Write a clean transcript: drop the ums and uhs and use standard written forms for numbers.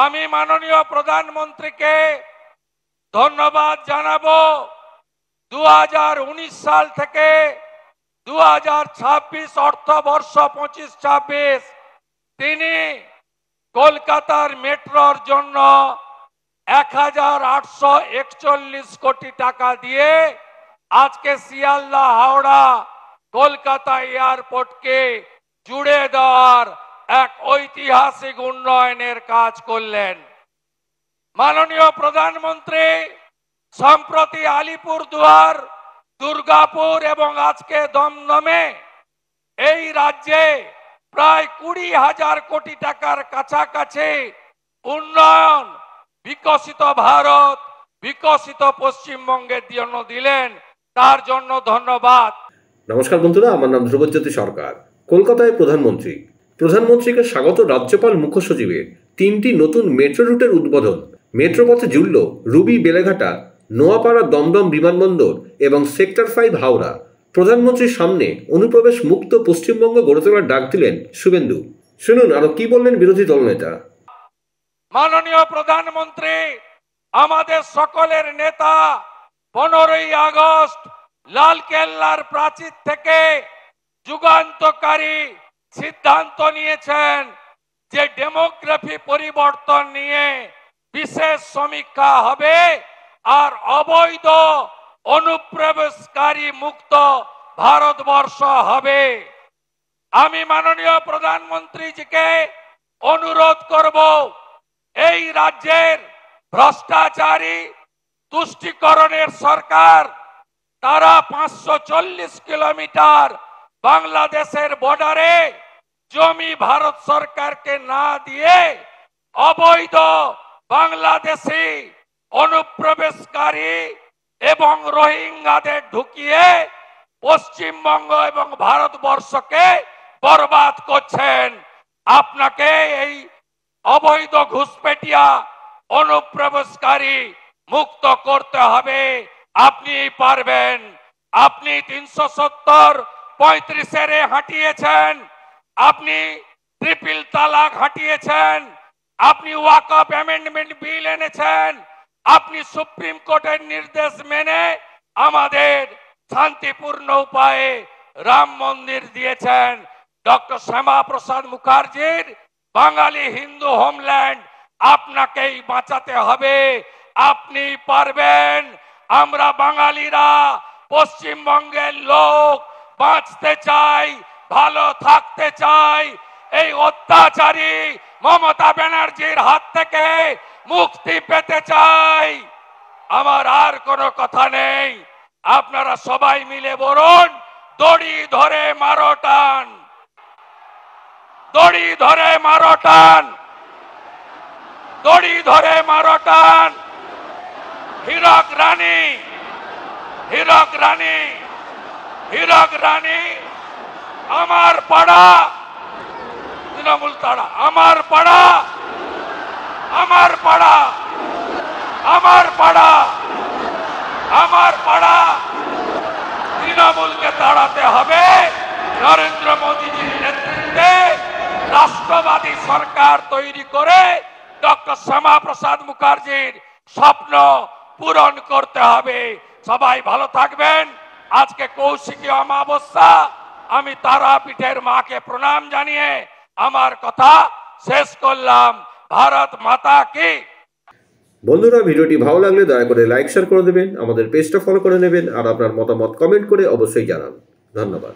আমি মাননীয় প্রধানমন্ত্রীকে ধন্যবাদ জানাবো। 2019 সাল থেকে 2026 অর্থবর্ষ 25-26 তিনি কলকাতার মেট্রোর জন্য 1841 কোটি টাকা দিয়ে আজকে শিয়ালদা হাওড়া কলকাতা এয়ারপোর্টকে জুড়ে দেওয়ার এক ঐতিহাসিক উন্নয়নের কাজ করলেন। মাননীয় প্রধানমন্ত্রী সম্প্রতি আলিপুরদুয়ার, দুর্গাপুর এবং আজকে দমদমে এই রাজ্যে প্রায় 20,000 কোটি টাকার কাছাকাছি উন্নয়ন বিকশিত ভারত, বিকশিত পশ্চিমবঙ্গের জন্য দিলেন, তার জন্য ধন্যবাদ। নমস্কার বন্ধুরা, আমার নাম ধ্রুবজ্যোতি সরকার। কলকাতায় প্রধানমন্ত্রীকে স্বাগত রাজ্যপাল মুখ্য সচিবের 3টি নতুন মেট্রো রুটের উদ্বোধন। মেট্রো পথে জুড়ল রুবি বেলেঘাটা, নোয়াপাড়া দমদম বিমানবন্দর এবং সেক্টর 5 হাওড়া। প্রধানমন্ত্রীর সামনে অনুপ্রবেশ মুক্ত পশ্চিমবঙ্গ গড়ে তোলার ডাক দিলেন শুভেন্দু। শুনুন আরো কি বললেন বিরোধী দলনেতা। মাননীয় প্রধানমন্ত্রী আমাদের সকলের নেতা 15ই আগস্ট লালকেল্লার প্রাচীর থেকে যুগান্তকারী সিদ্ধান্ত নিয়েছেন যে ডেমোগ্রাফি পরিবর্তন নিয়ে বিশেষ সমীক্ষা হবে আর অবৈধ অনুপ্রবেশকারী মুক্ত ভারতবর্ষ হবে। আমি মাননীয় প্রধানমন্ত্রীজিকে অনুরোধ করব, এই রাজ্যের ভ্রষ্টাচারী তুষ্টিকরণের সরকার, তারা 540 কিলোমিটার বাংলাদেশের বর্ডারে জমি ভারত সরকারকে না দিয়ে অবৈধ বাংলাদেশি অনুপ্রবেশকারী এবং রোহিঙ্গাদের ঢুকিয়ে পশ্চিমবঙ্গ এবং ভারতবর্ষকে বরবাদ করছেন। আপনাকে এই অবৈধ ঘুষপেটিয়া অনুপ্রবেশকারী মুক্ত করতে হবে। আপনি পারবেন। আপনি 370-35 হাঁটিয়েছেন, আপনি ট্রিপল তালাক হাঁটিয়েছেন, আপনি ওয়াকফ অ্যামেন্ডমেন্ট বিল এনেছেন, আপনি সুপ্রিম কোর্টের নির্দেশ মেনে আমাদের শান্তিপূর্ণ উপায়ে রাম মন্দির দিয়েছেন। ডক্টর শ্যামাপ্রসাদ মুখার্জির বাঙালি হিন্দু হোমল্যান্ড আপনাকেই বাঁচাতে হবে। আপনি পারবেন। আমরা বাঙালিরা, পশ্চিমবঙ্গের লোক বাঁচতে চাই, ভালো থাকতে চাই। এই অত্যাচারী মমতা ব্যানার্জির হাত থেকে মুক্তি পেতে চাই। আমার আর কোনো কথা নেই। আপনারা সবাই মিলে বলুন, দড়ি ধরে মারো টান, দড়ি ধরে মারো টান, দড়ি ধরে মারো টান। হীরক রানী, হীরক রানী, হীরক রানী আমার পাড়া, তৃণমূল তাড়া আমার পাড়া, আমার পাড়া, আমার পাড়া, আমার পাড়া। তৃণমূলকে তাড়াতে হবে। নরেন্দ্র মোদীজির নেতৃত্বে রাষ্ট্রবাদী সরকার তৈরি করে ডক্টর শ্যামাপ্রসাদ মুখার্জির স্বপ্ন পূরণ করতে হবে। সবাই ভালো থাকবেন। আজকে কৌশিকী অমাবস্যা। আমি তারাপীঠের মাকে প্রণাম জানিয়ে আমার কথা শেষ করলাম। ভারত মাতা কি। বন্ধুরা, ভিডিওটি ভালো লাগলে দয়া করে লাইক শেয়ার করে দেবেন, আমাদের পেজটা ফলো করে নেবেন আর আপনার মতামত কমেন্ট করে অবশ্যই জানান। ধন্যবাদ।